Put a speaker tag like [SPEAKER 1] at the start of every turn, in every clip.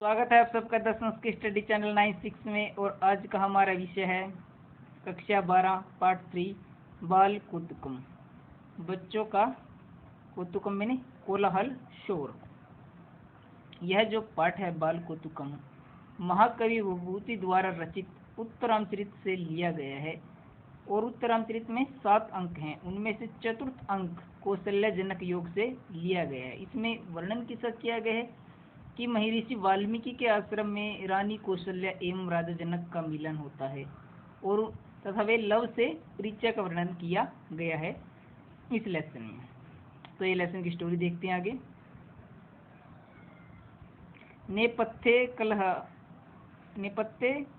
[SPEAKER 1] स्वागत है आप सबका द संस्कृत स्टडी चैनल 96 में। और आज का हमारा विषय है कक्षा 12 पार्ट 3 बाल कौतुकम। बच्चों का कौतुकम मैंने कोलाहल शोर। यह जो पाठ है बाल कौतुकम महाकवि विभूति द्वारा रचित उत्तरामचरित से लिया गया है। और उत्तरामचरित में 7 अंक हैं, उनमें से चतुर्थ अंक कौशल्यजनक योग से लिया गया है। इसमें वर्णन किसका किया गया है कि महर्षि वाल्मीकि के आश्रम में रानी कौशल्या एवं राजा जनक का मिलन होता है और तथा वे लव से परिचय का वर्णन किया गया है इस लेसन में। तो ये लेसन की स्टोरी देखते हैं आगे। नेपथ्ये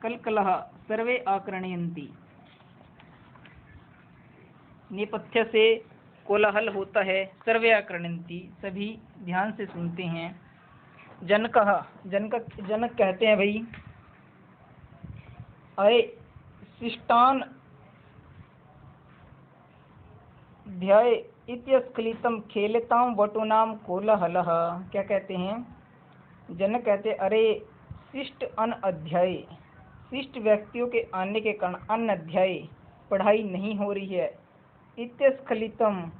[SPEAKER 1] कलकलः सर्वे आकर्णयन्ति। नेपथ्य से कोलाहल होता है, सर्वे आकर्णयन्ति सभी ध्यान से सुनते हैं। जनक कहते हैं भाई अरे शिष्टान ध्याय इत्यस्खलितम खेलताम वटूनाम कोलाहलः। क्या कहते हैं? जनक कहते अरे शिष्ट अन अध्याय, शिष्ट व्यक्तियों के आने के कारण अन अध्याय पढ़ाई नहीं हो रही है। इत्यस्खलितम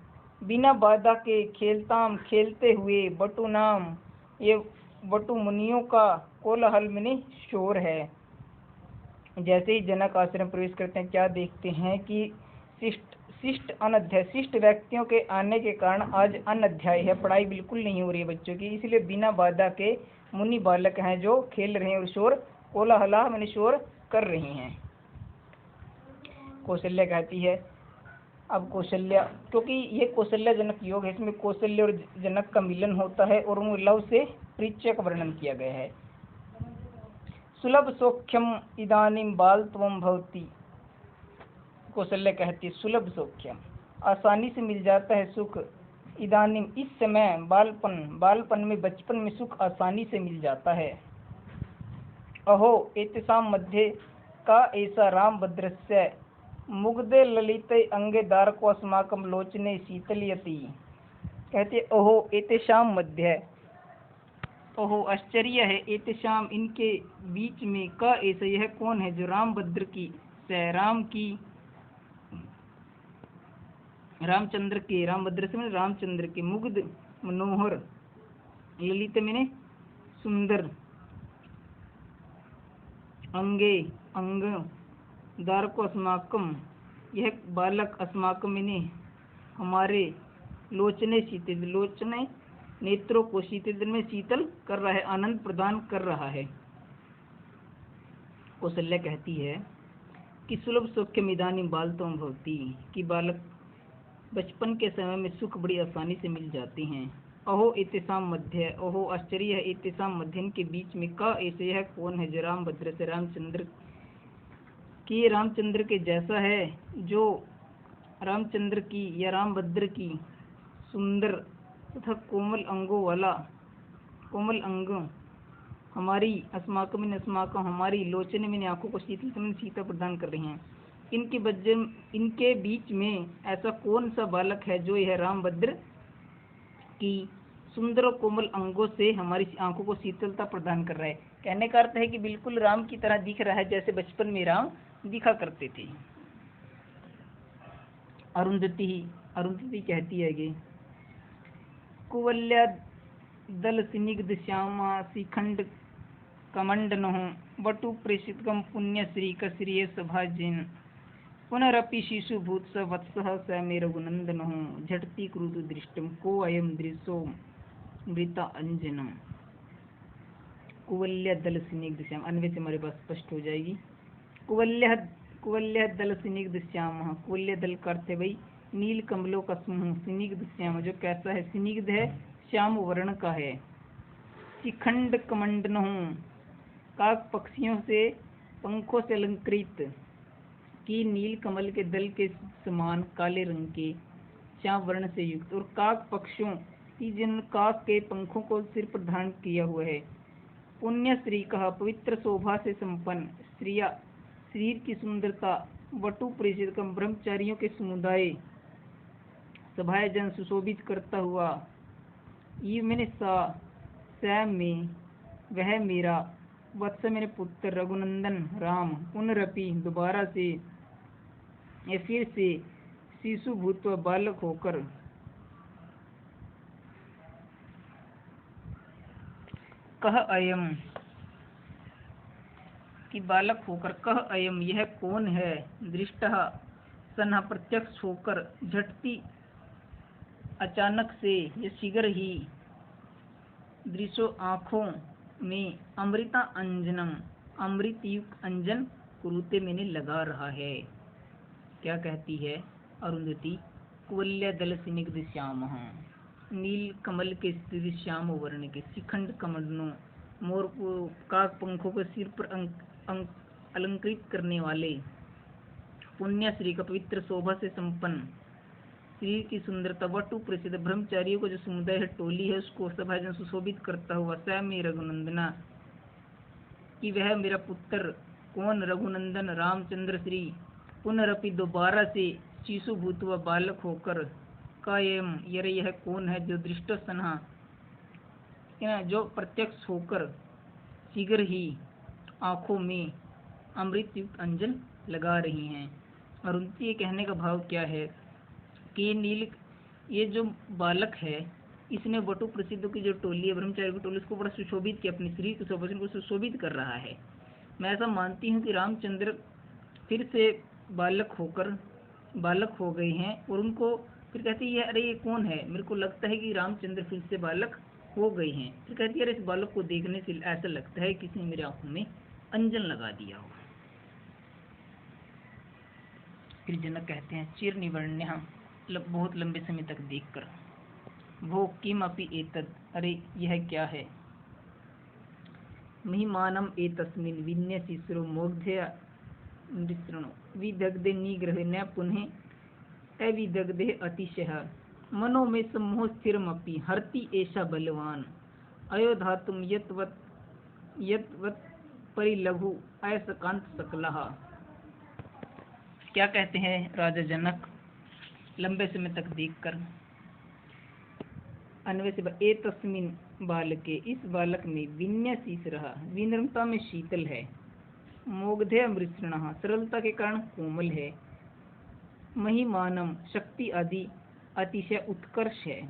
[SPEAKER 1] बिना बाधा के, खेलताम खेलते हुए, वटूनाम ये वटु मुनियों का, कोलाहल में शोर है। जैसे ही जनक आश्रम प्रवेश करते हैं क्या देखते हैं कि शिष्ट अनध्याय, शिष्ट व्यक्तियों के आने के कारण आज अनध्याय है, पढ़ाई बिल्कुल नहीं हो रही है बच्चों की। इसलिए बिना बाधा के मुनि बालक हैं जो खेल रहे हैं और शोर कोलाहला मैंने शोर कर रहे हैं। कौशल्या कहती है अब कौशल्या, क्योंकि ये कौशल्यजनक योग है, इसमें कौशल्य और जनक का मिलन होता है और उन लव से परिचय का वर्णन किया गया है। सुलभ सौख्यम इदानीम बालत्वम भवति। कौशल्या कहती सुलभ सौख्यम आसानी से मिल जाता है सुख, इदानीम इस समय, बालपन में, बचपन में सुख आसानी से मिल जाता है। अहो एतेषां मध्ये का ऐसा रामभद्रस्य मुग्धे ललिते अंगे दारको अस्माकं लोचने शीतलयति। कहते ओहो एतेषाम मध्य, ओहो आश्चर्य है, एतेषाम इनके बीच में, का ऐसा यह कौन है जो रामभद्र की रामचंद्र के, रामभद्र से मैंने रामचंद्र के, मुग्ध मनोहर, ललित मैंने सुंदर, अंगे अंग, दारको अस्माकम यह बालक, अस्माकम मैंने हमारे, लोचने शीतल, लोचने नेत्रों को शीतल में शीतल कर रहा है, आनंद प्रदान कर रहा है। कौशल्या कहती है कि सुलभ सौख्यम इदानीम बालत्वम भवति, कि बालक बचपन के समय में सुख बड़ी आसानी से मिल जाते हैं। अहो एतेषाम मध्य, ओहो आश्चर्य है, एतेषाम मध्य के बीच में, का ऐसे यह कौन है जो रामभद्र से, रामचंद्र कि रामचंद्र के जैसा है, जो रामचंद्र की या रामभद्र की सुंदर तथा कोमल अंगों वाला, कोमल अंग हमारी, अस्माकम हमारी, लोचने में आंखों को शीतल प्रदान कर रही हैं। इनके बीच में ऐसा कौन सा बालक है जो यह रामभद्र की सुंदर और कोमल अंगों से हमारी आंखों को शीतलता प्रदान कर रहा है। कहने का अर्थ है कि बिल्कुल राम की तरह दिख रहा है जैसे बचपन में राम दिखा करते थे। अरुंधति कहती है कि कुवल्या दल स्निग्ध श्यामा शिखंड कमंडनः वटु प्रेषितकम पुण्य श्री कश्रिय सभाजिन पुनरपि शिशु भूत स वत्सः स मे रघुनंदनः झटति क्रुतु दृष्टम को अयम दृशो मृता अंजनम। कुवल्या दल स्निग्ध श्याम, अन्वय से हमारे पास स्पष्ट हो जाएगी। कुवल्या दल स्निग्ध श्याम, कुवल्या दल करते भाई नील कमलों का समूह, स्निग्ध श्याम जो कैसा है, स्निग्ध है, श्याम वर्ण का है। शिखंड कमंडन, काक पक्षियों से पंखों से अलंकृत, की नील कमल के दल के समान काले रंग के, श्याम वर्ण से युक्त, और काक पक्षियों की जिन काक के पंखों को सिर पर धारण किया हुआ है। पुण्य श्री कहा पवित्र शोभा से संपन्न, स्त्रिया शरीर की सुंदरता, वटु प्रेषित कम ब्रह्मचारियों के समुदाय, सभाए जन सुशोभित करता हुआ, ये मैंने सा सैम में वह मेरा वत्स मेरे पुत्र रघुनंदन राम पुनरपि दोबारा से या फिर से शिशु भूत्वा बालक होकर कह अयम कि बालक होकर कह अयम यह कौन है, दृष्टः सन्हा प्रत्यक्ष होकर, झटती अचानक से या शीघ्र ही, दृश्यो आँखों में, अमृता अंजनम अमृत युक्त अंजन कुरुते मैंने लगा रहा है। क्या कहती है अरुंधति, कुवल्य दल स्निग्ध श्याम, नील कमल के स्थित श्याम वर्ण के शिखंड कमलों, मोर काक पंखों को सिर पर अलंकृत करने वाले, पुण्य श्री का पवित्र शोभा से संपन्न, शरीर की सुंदरता, वटु प्रसिद्ध ब्रह्मचारियों को जो समुदाय है, टोली है, उसको सभाजन सुशोभित करता हुआ, स्वयं रघुनंदना कि वह मेरा पुत्र कौन, रघुनंदन रामचंद्र श्री, पुनरपि दोबारा से शिशु भूतवा बालक होकर, कायम यह कौन है, जो दृष्ट सन्हा जो प्रत्यक्ष होकर शीघ्र ही आंखों में अमृत युक्त अंजन लगा रही हैं। और उनके कहने का भाव क्या है कि ये जो बालक है, इसने वटु प्रसिद्ध की जो टोली है, ब्रह्मचारी की टोली, उसको बड़ा सुशोभित किया, अपनी शरीर के शोभा को सुशोभित कर रहा है। मैं ऐसा मानती हूँ कि रामचंद्र फिर से बालक हो गए हैं, और उनको फिर कहती है अरे ये कौन है, मेरे को लगता है कि रामचंद्र फिर से बालक हो गए हैं। फिर कहती है अरे इस बालक को देखने से ऐसा लगता है किसी ने मेरे आंखों में अंजन लगा दिया हो। फिर जनक कहते हैं चिर निवर्ण्य, बहुत लंबे समय तक देखकर, वो किम अपि एतद, अरे यह क्या है, महिमानम एतस्मिन् विन्यसिस्रो मोग्धया विसृणो विदग्धे निग्रहे न पुनः अविदग्धे अतिशय, मनो में सम्मोह स्थिरमपि हरति ऐसा बलवान, अयोधातुम यत्वत् परिलघु अयस्कांत सकलः। क्या कहते हैं राजा जनक लंबे समय तक देखकर, अन्वय से एतस्मिन् बालके, इस बालक में, विन्यसीस रहा, विनम्रता में शीतल है, मोग्धे मृषण सरलता के कारण कोमल है, महिमानम शक्ति आदि अतिशय उत्कर्ष है,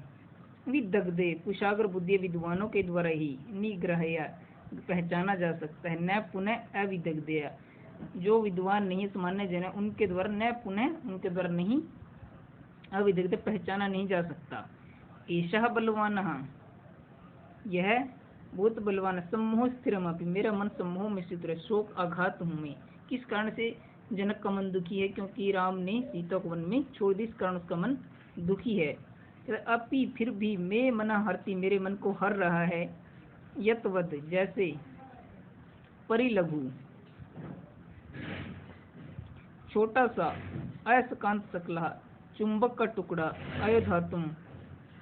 [SPEAKER 1] विदग्धे कुशाग्र बुद्धि विद्वानों के द्वारा ही, निग्रहया पहचाना जा सकता है, न पुनः अविदग्धया जो विद्वान नहीं सामान्य जन उनके द्वारा, न पुनः उनके द्वारा नहीं, अविदग्ध पहचाना नहीं जा सकता। ऐसा बलवान, यह बहुत बलवान, सम्मोह स्थिरमपि मेरा मन सम्मोह में स्थित है, शोक आघात हूँ मैं, किस कारण से जनक का मन दुखी है, क्योंकि राम ने सीता को वन में छोड़ दी, इस कारण उसका मन दुखी है। अपि फिर भी मैं मना हरती, मेरे मन को हर रहा है, यतवद जैसे, परिलघु छोटा सा, अयस्कांत सकला चुंबक का टुकड़ा, अयोधातुम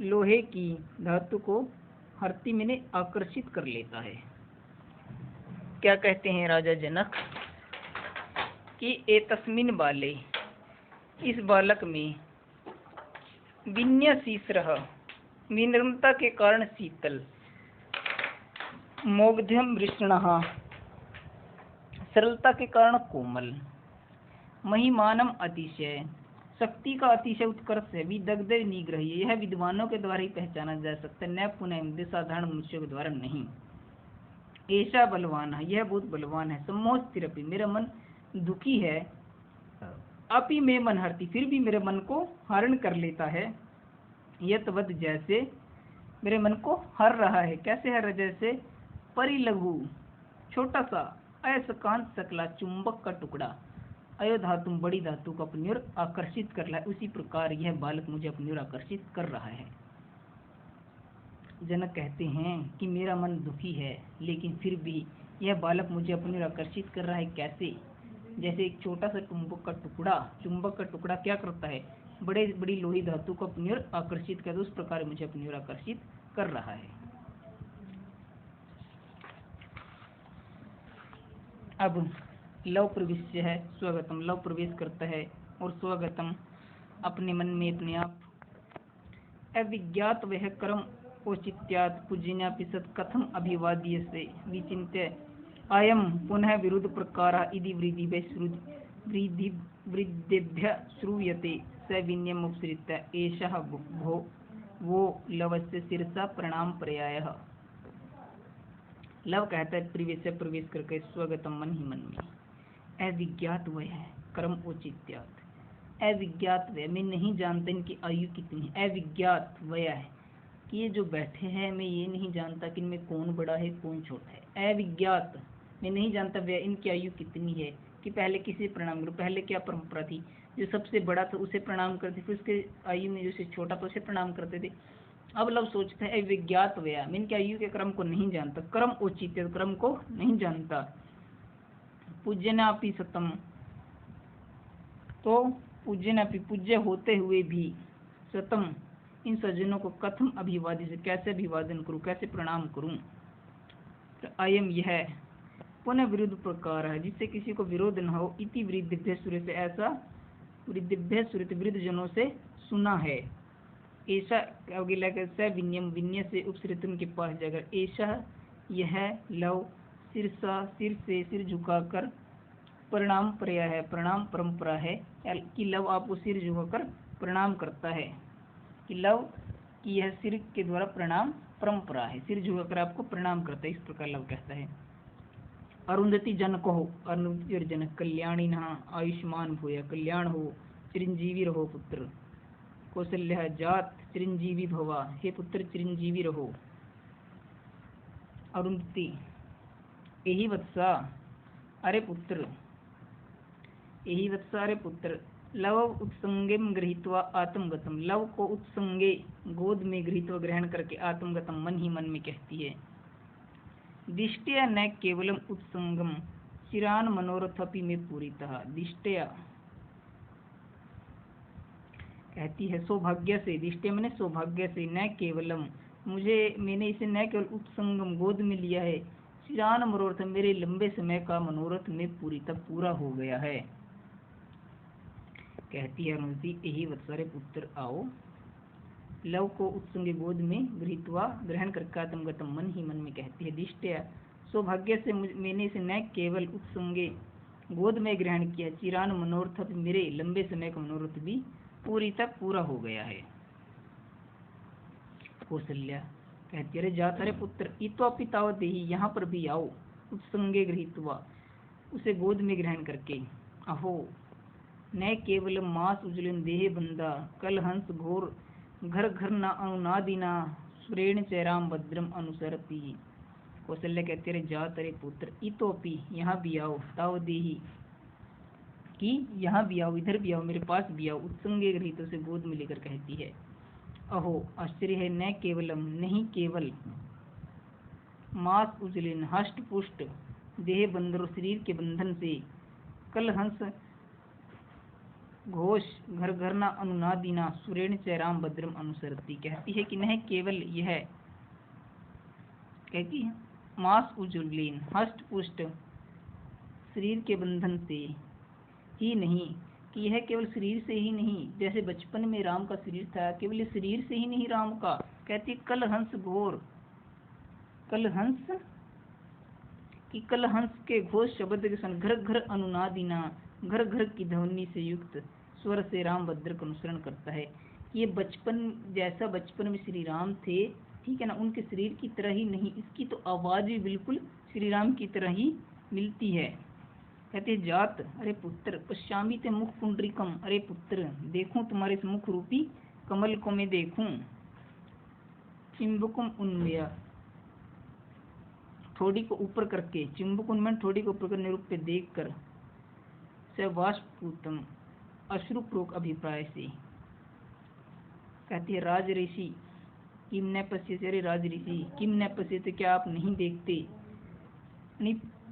[SPEAKER 1] लोहे की धातु को, हरती मैंने आकर्षित कर लेता है। क्या कहते हैं राजा जनक कि एतस्मिन् बाले, इस बालक में, विन्यसीस्रः विनम्रता के कारण शीतल, मोग्ध्यम वृषणः सरलता के कारण कोमल, महिमानम अतिशय शक्ति का अतिशय उत्कर्ष है, विदग्ध निग्रह यह विद्वानों के द्वारा ही पहचाना जा सकता है, न पुनः साधारण मनुष्यों के द्वारा नहीं। ऐसा बलवान है, यह बहुत बलवान है, सम्मोह स्थिरपि मेरा मन दुखी है, अपि मैं मन हरती फिर भी मेरे मन को हरण कर लेता है, यतवद जैसे मेरे मन को हर रहा है, कैसे हर, जैसे परिलघु छोटा सा, अयस्कांत सकला चुंबक का टुकड़ा, अयोधातु बड़ी धातु को अपनी ओर आकर्षित कर रहा है, उसी प्रकार यह बालक मुझे अपनी ओर आकर्षित कर रहा है। जनक कहते हैं कि मेरा मन दुखी है, लेकिन फिर भी यह बालक मुझे अपनी ओर आकर्षित कर रहा है, कैसे, जैसे एक छोटा सा चुंबक का टुकड़ा क्या करता है, बड़ी लोही धातु को अपनी ओर आकर्षित कर, उस प्रकार मुझे अपनी ओर आकर्षित कर रहा है। अब लव प्रवेश है, स्वागतम, लव प्रवेश करता है, और स्वागतम अपने मन में अपने आप, अविज्ञात वह कर्म औचित्यात् पूजन्यापि सत् कथम अभिवाद्यसे विचिन्त्य अयं पुनः विरुद्ध प्रकारः इति वृद्धेभ्यः श्रूयते स विनयमुपसृत्य एषः भो वो लवस्य शिरसा प्रणाम पर्यायः। लव कहता है प्रवेश करके स्वगतम मन ही मन में। अविज्ञात वह है कर्म औचित्यात्, अविज्ञात वह मैं नहीं जानता इनकी आयु कितनी है। अविज्ञात वह है कि ये जो बैठे हैं मैं ये नहीं जानता कि इनमें कौन बड़ा है कौन छोटा है। अविज्ञात मैं नहीं जानता वह इनकी आयु कितनी है कि पहले किसे प्रणाम करूं। पहले क्या परंपरा थी, जो सबसे बड़ा था उसे प्रणाम करते, फिर उसके आयु में जो छोटा था उसे प्रणाम करते थे। अब लव सोचते हैं अविज्ञात वह मैं इनकी आयु के क्रम को नहीं जानता, क्रम औचित्य क्रम को नहीं जानता। पूज्यनापि सतम, तो पूज्यनापि पूज्य होते हुए भी सतम इन सज्जनों को कथम अभिवादी से कैसे अभिवादन करूं, कैसे प्रणाम करूं। तो अयम यह पुनः विरुद्ध प्रकार है जिससे किसी को विरोध न हो। इति वृद्धभ्य सूर्य से ऐसा वृद्धभ्य सूर्य वृद्ध जनों से सुना है। ऐसा अगला स विन्यम विन्य से उपसृतन के पास जाकर ऐसा यह लव सिरसा सिर से सिर झुकाकर प्रणाम पर्याय है, प्रणाम परंपरा है कि लव आपको सिर झुकाकर प्रणाम करता है, कि लव की यह सिर के द्वारा प्रणाम परंपरा है, सिर झुकाकर आपको प्रणाम करता है, इस प्रकार लव कहता है। अरुंधति जन कहो, अरुंधति जन कल्याणी नहा आयुष्मान भूया, कल्याण हो चिरंजीवी रहो पुत्र। कौशल्य जात चिरंजीवी भवा, हे पुत्र चिरंजीवी रहो। अरुंधति यही वत्सा अरे पुत्र, यही वत्सा अरे पुत्र। लव उत्संगे गृहीत्वा आत्मगतम, लव को उत्संगे गोद में गृहीत्वा ग्रहण करके आत्मगतम मन ही मन में कहती है। दिष्टया न केवलम उत्संगम चिरान मनोरथपि में पूरितः, दिष्टया कहती है सौभाग्य से, दिष्टया मैंने सौभाग्य से, न केवलम मैंने इसे न केवल उत्संगम गोद में लिया है, चिरान मनोरथ मेरे लंबे समय का मनोरथ में पूरा हो गया है। कहती है अरुंधति यही वत्सरे पुत्र आओ। लव को उत्संग गोद में गृहीत्वा ग्रहण करके आत्मगतम मन ही मन में कहती है। दिष्टया सौभाग्य से मैंने इसे न केवल उत्संगे गोद में ग्रहण किया, चिरान मनोरथ मेरे लंबे समय का मनोरथ भी पूरा हो गया है। कौशल्या कहती है जात अरे पुत्र इत्वा पिताव देही, यहाँ पर भी आओ उत्संगे गृहीत्वा उसे गोद में ग्रहण करके। अहो न केवल मास उज्जवलन देह बंदा, कल हंस घोर घर घर न अनुनादिना सुरेण चैराम भद्रम अनुसरती। कौशल्य कहते रहे जा तेरे पुत्र इतोपि यहाँ भी आओ, ताव देही कि यहाँ भी आओ, इधर भी आओ, मेरे पास भी आओ। उत्संगे गृहीत से गोद में लेकर कहती है। अहो आश्चर्य है न केवलम नहीं केवल, मास उजलिन हष्ट पुष्ट देह बंदर शरीर के बंधन से, कल हंस घोष घर घर ना अनुनादिना सुरेण चैराम भद्रम अनुसरती। कहती है कि नहीं केवल यह, कहती है मास उज्जवलिन हष्ट पुष्ट शरीर के बंधन से ही नहीं, कि यह केवल शरीर से ही नहीं, जैसे बचपन में राम का शरीर था, केवल शरीर से ही नहीं राम का। कहती कल हंस घोर, कल हंस कि कल हंस के घोष शब्द के सन घर घर अनुनादिना, घर घर की ध्वनि से युक्त स्वर से राम भद्र का अनुसरण करता है। ये बचपन जैसा बचपन में श्री राम थे, ठीक है ना, उनके शरीर की तरह ही नहीं, इसकी तो आवाज भी बिल्कुल श्री राम की तरह ही मिलती है। कहते जात अरे पुत्र पश्यामी ते मुख पुंडरीकम, अरे पुत्र देखूं तुम्हारे इस मुख रूपी कमल को मैं देखूं। चिंबुकुम उन्मया, थोड़ी को ऊपर करके, चिंबुक उन्मन थोड़ी को ऊपर करने रूप पे देख कर, सवाष्पूतम अश्रुप्रोक अभिप्राय से। कहती है राज ऋषि किम न पश्यते, अरे राज ऋषि किम न पश्यते क्या आप नहीं देखते,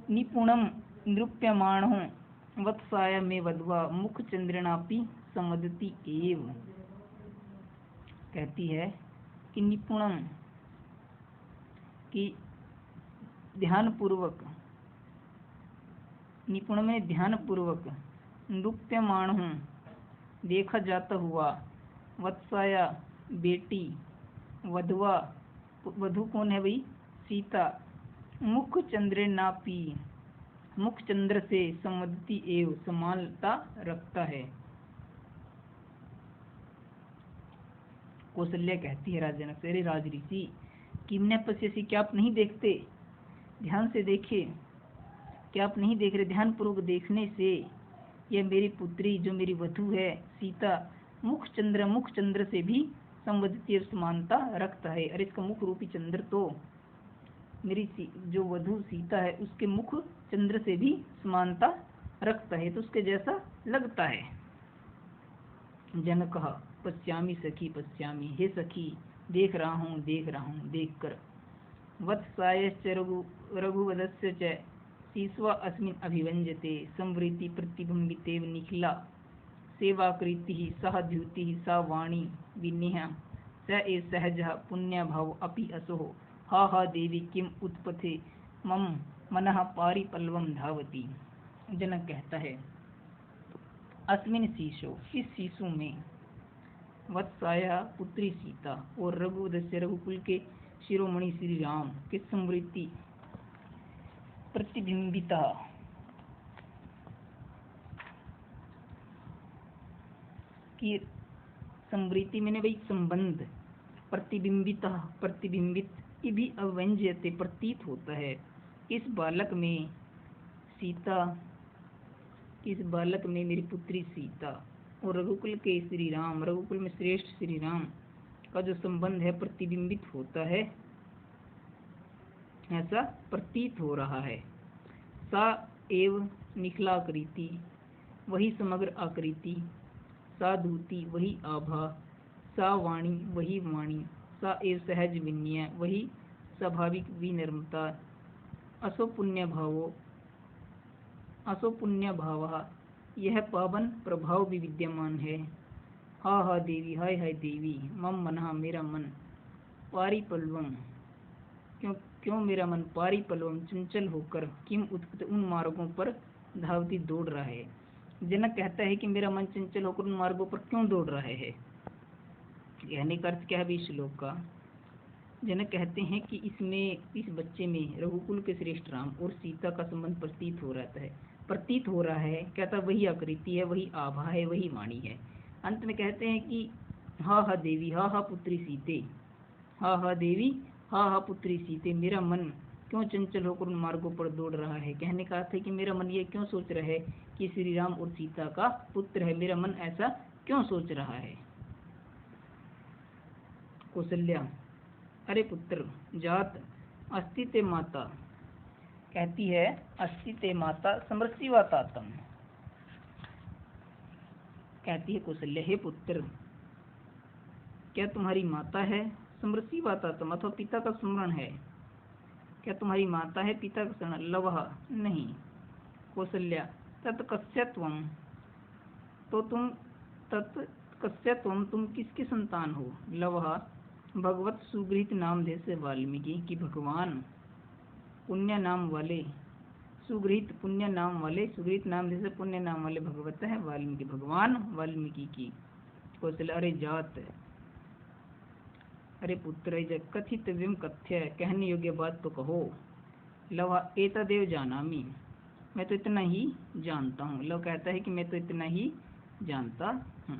[SPEAKER 1] निपुणम नृप्यमाण हूँ वत्साया में वधवा मुख चंद्रनापी समदती एव। कहती है कि निपुणम की ध्यान पूर्वक, निपुण में ध्यान पूर्वक, नृप्यमाण हूँ देखा जाता हुआ, वत्साया बेटी, वधवा वधु कौन है भाई? सीता। मुख चंद्र नापी, मुख चंद्र से संवदती एवं समानता रखता है। कौशल्या कहती है राजा जनक से, अरे राज ऋषि, किमने पश्यसि, क्या आप नहीं देखते? ध्यान से देखिए, क्या आप नहीं देख रहे? ध्यान पूर्वक देखने से यह मेरी पुत्री जो मेरी वधु है सीता, मुख चंद्र से भी संवदती समानता रखता है। अरे इसका मुख रूपी चंद्र तो मेरी जो वधु सीता है उसके मुख चंद्र से भी समानता रखता है, तो उसके जैसा लगता है। जनक कहा, पश्यामी सखी पश्यामी, हे सखी देख रहा हूँ देख कर। वत्सायश्च रघुवदस्य च सीस्वा अस्मिन् अभिव्यञ्जते संवृत्ति प्रतिबिंबितेव निखिला सेवाकृतिः सह द्युतिः सा वाणी विनेहा स एव सहजः पुण्यभाव अपि असोः हा हा देवी किम उत्पथे मम मनः पारिपल्वम धावति। जनक कहता है, अस्मिन शीशो, इस शीशु में, वत्साया पुत्री सीता और रघुवंश रघुकुल के शिरोमणि श्री राम की स्मृति प्रतिबिंबिता की स्मृति मैंने भाई संबंध, प्रतिबिंबित भी अव्यंज्यते प्रतीत होता है। इस बालक में सीता, इस बालक में मेरी पुत्री सीता और रघुकुल के श्री राम, रघुकुल में श्रेष्ठ श्री राम का जो संबंध है प्रतिबिंबित होता है, ऐसा प्रतीत हो रहा है। सा एव निखला आकृति, वही समग्र आकृति, सा धूति वही आभा, सा वाणी वही वाणी, सा एव सहज विनय वही स्वाभाविक विनम्रता, असो पुण्य भाव यह पावन प्रभाव भी विद्यमान है। हा हा देवी, हाय हाय देवी, मम मनः मेरा मन, पारिपल्वम क्यों मेरा मन, पारिपल्वम चंचल होकर, किम उत्पत उन मार्गों पर धावती दौड़ रहा है। जनक कहता है कि मेरा मन चंचल होकर उन मार्गों पर क्यों दौड़ रहा है। कहने का अर्थ क्या है इस श्लोक का? जनक कहते हैं कि इसमें, इस बच्चे में रघुकुल के श्रेष्ठ राम और सीता का संबंध प्रतीत हो रहा है। कहता वही आकृति है, वही आभा है, वही वाणी है। अंत में कहते हैं कि हा हा देवी, हा हा पुत्री सीते, हा हा देवी, हा हा पुत्री सीते, मेरा मन क्यों चंचल होकर उन मार्गों पर दौड़ रहा है। कहने का अर्थ है कि मेरा मन ये क्यों सोच रहा है कि श्री राम और सीता का पुत्र है, मेरा मन ऐसा क्यों सोच रहा है। कौशल्या, अरे पुत्र, जात अस्ति ते माता, कहती है अस्ति ते माता समरसिवा तातम, कहती है कौशल्या, हे पुत्र, क्या तुम्हारी माता है? समरसिवा तातम अथवा पिता का स्मरण है, क्या तुम्हारी माता है? पिता का स्मरण, लवः नहीं। कौशल्या, तत् कस्यत्वम, तो तुम, तत् कस्यत्वम तुम किसके संतान हो? लवः भगवत सुगृहित नाम जैसे वाल्मीकि की भगवान पुण्य नाम वाले, सुगृहित पुण्य नाम वाले, सुगृहित नाम जैसे पुण्य नाम वाले भगवत है वाल्मीकि, भगवान वाल्मीकि की। कौशल्या, अरे जात, अरे पुत्र, कथितव्यम कथ्य, कहने योग्य बात तो कहो। लव एतदेव जानामि, मैं तो इतना ही जानता हूँ। लव कहता है कि मैं तो इतना ही जानता हूँ।